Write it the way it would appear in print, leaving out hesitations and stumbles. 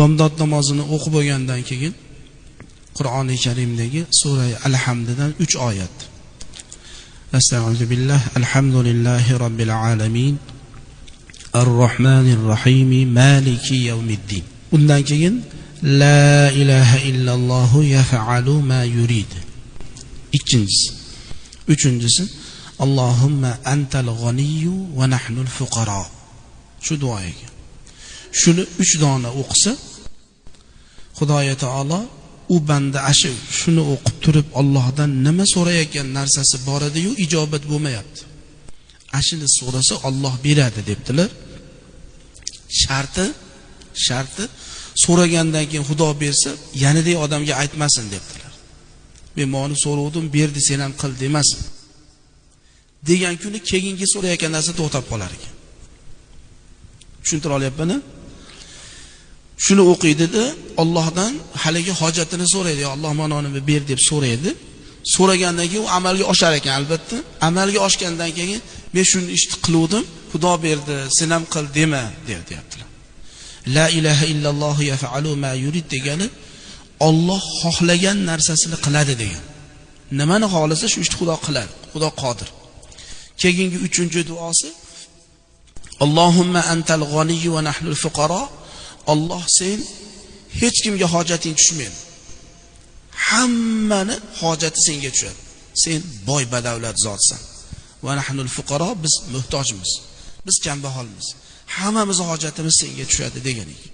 bomdod namozini o'qib bo'lgandan keyin Qur'oni Karimdagi sura Al-Hamddan 3 oyat. Estaizu billah. Alhamdulillahi robbil alamin. Ar-Rahmanir Rahim. Maliki yawmiddin. Undan keyin la ilaha illalloh yaf'alu ma yurid. Ikkinchisi. Uchinchisi Allohumma antal g'aniyyu va nahnul fuqaro. Shu duoga. Shuni 3 dona o'qisa, Xudoy taolo u banda shuni o'qib turib Allohdan nima so'rayotgan narsasi bor edi-yu ijobat bo'lmayapti. Ashini so'rasa Alloh beradi debdilar. Sharti so'ragandan keyin Xudo bersa, yanidek odamga aytmasin debdilar. Men meni so'rovdim, berdi, sen ham qil demasin. Degan kuni keyingi so'rayotgan narsa to'xtab qolar ekan. Tushuntira olyapman-a? Shuni o'qiydi-da, Allohdan haligi hojatini so'raydi. Alloh menoni ber deb so'raydi. So'ragandan keyin u amalga oshar ekan, albatta. Amalga oshgandan keyin men shuni ishni qiluvdim, Xudo berdi, sen ham qil dema, deyaptilar. La ilaha illalloh yaf'alu ma yurid degani Alloh xohlagan narsasini qiladi degan. Nimani xohlasa shu ishni Xudo qiladi. Xudo qodir. Keyingi 3-duosi Allohumma antal g'aniyyu va nahnul fuqaro. Alloh sen hech kimga hojating tushmaydi. Hammani hojati senga tushadi. Sen boy badavlat zotsan. Va nahnul fuqaro, biz muhtojmiz. Biz kambag'almiz. Hammamiz hojatimiz senga tushadi degan ekan.